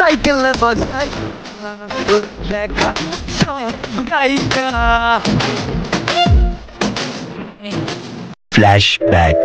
সাইকেলে বসাই দেখা ফ্ল্যাশব্যাক।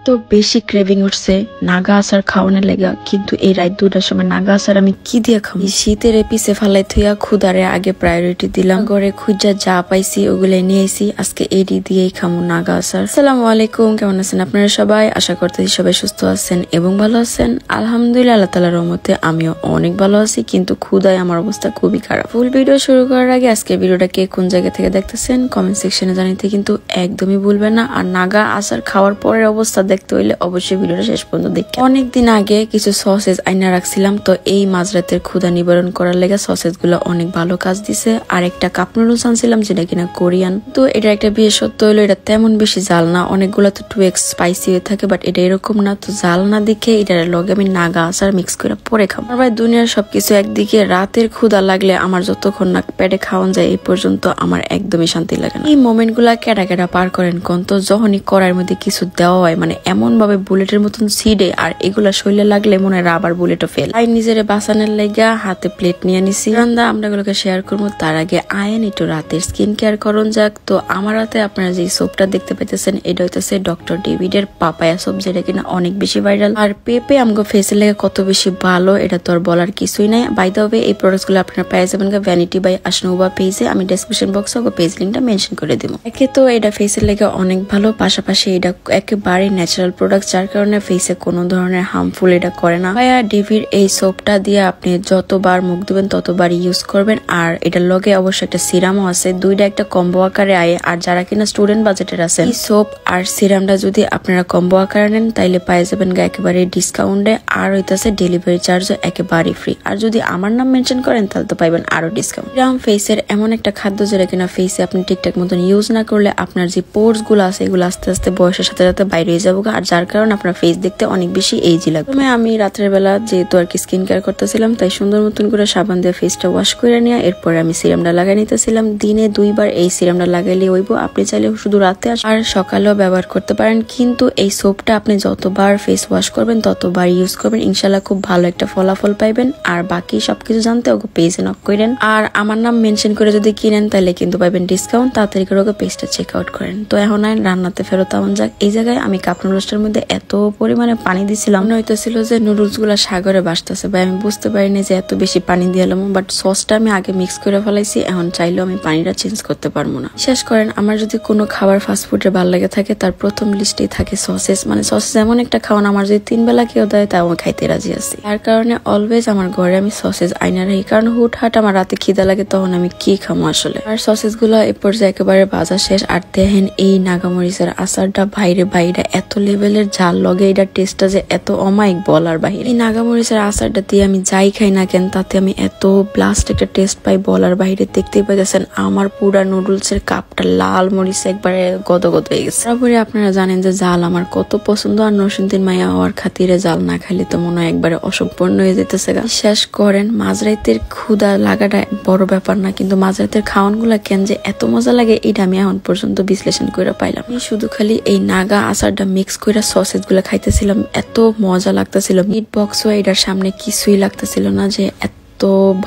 তো বেশি ক্রেভিং উঠছে নাগা আচার খাওয়ানোর লেগা, কিন্তু এই রাত 2টার সময় নাগা আচার আমি কি দিয়ে খাবো? শীতের পিছে ফালাই থইয়া ক্ষুদারে আগে প্রায়োরিটি দিলাম। ঘরে খুঁজা যা পাইছি ওগুলাই নিয়ে আইছি, আজকে এডি দিয়েই খামো নাগা আচার। আসসালামু আলাইকুম, কেমন আছেন আপনারা সবাই? আশা করতেছি সবাই সুস্থ আছেন এবং ভালো আছেন। আলহামদুলিল্লাহ, আল্লাহ তাআলার রহমতে আমিও অনেক ভালো আছি, কিন্তু ক্ষুদায় আমার অবস্থা খুবই খারাপ। ফুল ভিডিও শুরু করার আগে আজকে ভিডিওটা কে কোন জায়গা থেকে দেখতেছেন কমেন্ট সেকশনে জানাতে কিন্তু একদমই ভুলবেন না। আর নাগা আচার খাওয়ার পরের অবস্থা দেখতে হইলে অবশ্যই ভিডিওটা শেষ পর্যন্ত দেখে। অনেকদিন আগে কিছু সসেজ আইনা রাখছিলাম, তো এই মাঝরাতের ক্ষুধা নিবারণ করার লেগে সসেজ গুলো অনেক ভালো কাজ দিছে। আর একটা কাপ নুডলস আনছিলাম যেটা কিনা কোরিয়ান। তো এটা একটা বিশেষত্ব হলো এটা তেমন বেশি জাল না, অনেকগুলো তো 2x স্পাইসি হয়ে থাকে, বাট এটা এরকম না। তো জাল না দেখে এটার লগে আমি নাগা আচার মিক্স করে পরে খাবো। আর ভাই দুনিয়ার সবকিছু একদিকে, রাতের ক্ষুধা লাগলে আমার যতক্ষণ না পেটে খাওয়ান যায় এই পর্যন্ত আমার একদমই শান্তি লাগে না। এই মোমেন্ট গুলা কেডা কেডা পার করেন কোন? তো যখনই কড়াইয়ের মধ্যে কিছু দেওয়া হয়, মানে এমন ভাবে বুলেটের মতন সিডে, আর এগুলা শরীরে লাগলে মনে হয় রাবার বুলেটও ফেল। আই নিজের বাঁচানোর লাগা হাতে প্লেট নিয়ে নিছি। রান্না আমরা এগুলোকে শেয়ার করবো, তার আগে আয়েন একটু রাতের স্কিন কেয়ার করুন যাক। তো আমার হাতে আপনারা যে সোপটা দেখতে পাইতেছেন এটা হইতেছে ডক্টর ডেভিডের পাপায়া সোপ, যেটা কিনা অনেক বেশি ভাইরাল। আর পেপে আমগো ফেসের লেগে কত বেশি ভালো এটা তো আর বলার কিছুই নাই। বাই দ্য ওয়ে এই প্রোডাক্টস গুলো আপনারা পেয়ে যাবেন ভ্যানিটি বাই আসনুবা পেজে। আমি ডেসক্রিপশন বক্সে পেজ লিঙ্কটা মেনশন করে দিব। একে তো এটা ফেসের লেগে অনেক ভালো, পাশাপাশি এটা একেবারে ন্যাচারাল প্রোডাক্ট, যার কারণে ফেসে কোনো ধরনের হার্মফুল এটা করে না। ভাইয়া ডিভির এই সোপটা দিয়ে আপনি যতবার মুখ দিবেন ততবার ইউজ করবেন। আর এটার লগে অবশ্যই একটা সিরামও আছে, দুইটা একটা কম্বো আকারে আয়। আর যারা কিনা স্টুডেন্ট বাজেটের আছেন, এই সোপ আর সিরামটা যদি আপনারা কম্বো আকারে নেন তাইলে পাই যাবেন একেবারে ডিসকাউন্টে। আর হইতাছে ডেলিভারি চার্জও একেবারে ফ্রি। আর যদি আমার নাম মেনশন করেন তাহলে তো পাইবেন আরো ডিসকাউন্ট। সিরাম ফেসের এমন একটা খাদ্য যেটা কিনা ফেসে আপনি ঠিকঠাক মতন ইউজ না করলে আপনার যে পোর্স গুলো আছে এগুলো আস্তে আস্তে বয়সের সাথে সাথে বাইরে হয়ে যাবো, আর যার কারণে আপনার ফেস দেখতে অনেক বেশি এইজি লাগবে। আমি রাতের বেলা যেহেতু আর কি স্কিন কেয়ার করতেছিলাম, তাই সুন্দর মতন করে সাবান দিয়ে ফেসটা ওয়াশ করে নিয়ে এরপরে আমি সিরামটা লাগাই নিতেছিলাম। দিনে 2বার এই সিরামটা লাগাইলে হইব। আপনি চাইলে শুধু রাতে আর সকালেও ব্যবহার করতে পারেন, কিন্তু এই সোপটা আপনি যতবার ফেস ওয়াশ করবেন ততবার ইউজ করবেন, ইনশাল্লাহ খুব ভালো একটা ফলাফল পাইবেন। আর বাকি সবকিছু জানতে ওকে পেজে নক করেন, আর আমার নাম মেনশন করে যদি কিনেন তাহলে কিন্তু পাইবেন ডিসকাউন্ট। তাড়াতাড়ি করে ওকে পেজটা চেক আউট করেন। তো এখন আইন রান্নাতে ফেরত আমন যাক। এই জায়গায় আমি কাপ নুডলসটার মধ্যে এত পরিমাণে পানি দিছিলাম, হইতেছিল যে নুডলস গুলা সাগরে ভাসতেছে। ভাই আমি বুঝতে পারিনি যে এত বেশি পানি দিলাম, বাট সসটা আমি আগে মিক্স করে ফেলাইছি, এখন চাইলেও আমি পানিটা চেঞ্জ করতে পারবো না। বিশ্বাস করেন আমার যদি কোনো খাবার ফাস্টফুডের ভালো লাগে থাকে তার প্রথম লিস্টেই থাকে সসেস। মানে সসেস এমন একটা খাওয়ান আমার যদি 3 বেলা কেউ দেয় তাও আমি খাইতে রাজি আছি। তার কারণে অলওয়েজ আমার ঘরে আমি সসেস আইনা রাখি, কারণ হুটহাট আমার রাতে খিদা লাগে তখন আমি কি খামো আসলে। আর সসেস গুলো এ পর্যায়ে একেবারে ভাজা শেষ। আর দেখেন এই নাগামরিচের আচারটা বাইরে বাইরে এত লেভেলের ঝাল লগে, এটার টেস্টটা যে এত অমায়িক বলার বাহিরে। এই নাগামরিচের আচারটা দিয়ে আমি যাই খাই না কেন তাতে আমি এত ব্লাস্ট একটা টেস্ট পাই বলার বাহিরে। দেখতেই পাইতেছেন আমার পুরা নুডলসের কাপটা লাল মরিচে একবারে গদগদ হয়ে গেছে। তারপরে আপনারা জানেন যে জাল আমার কত পছন্দ, আর নরসিংদীর মাইয়া হওয়ার খাতিরে জাল না খাইলে তো মনে হয় একবারে অসম্পূর্ণ হয়ে যেতেছে। বিশ্বাস করেন মাঝরাতের ক্ষুধা লাগাটা বড় ব্যাপার না, কিন্তু মাঝরাতের খাওয়ান গুলা কেন যে এত মজা লাগে এটা আমি এখন পর্যন্ত বিশ্লেষণ করে পাইলাম। আমি শুধু খালি এই নাগা আচারটা মিক্স করে সসেজ গুলা খাইতেছিলাম, এত মজা লাগতেছিল। মিট বক্সও এটার সামনে কিছুই লাগতেছিল না, যে এত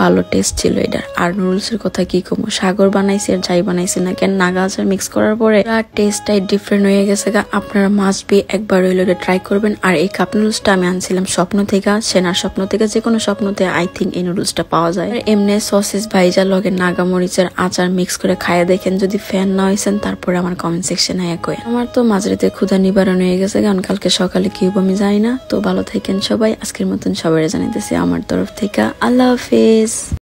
ভালো টেস্ট ছিল এটার। আর নুডলস এর কথা কি কমো, সাগর বানাইছে আর যাই বানাইছে না কেন নাগা আচার মিক্স করার পরে টেস্টটাই ডিফারেন্ট হয়ে গেছে। আপনারা মাস্ট বি একবার হইলে ট্রাই করবেন। আর এই কাপ নুডলসটা আমি আনছিলাম স্বপ্ন থেকে, সেনার স্বপ্ন থেকে, যে কোনো স্বপ্নতে আই থিঙ্ক এই নুডলসটা পাওয়া যায়। আর এমনি সসেস ভাইজা লগে নাগা মরিচের আচার মিক্স করে খাইয়া দেখেন, যদি ফ্যান না হয়েছেন তারপরে আমার কমেন্ট সেকশনে একই। আমার তো মাঝরাতে ক্ষুধা নিবারণ হয়ে গেছে, কারণ কালকে সকালে কি হবো আমি জানি না। তো ভালো থাকেন সবাই, আজকের মতন সবাই জানাইতেছি আমার তরফ থেকে আল্লাহ হাফেজ।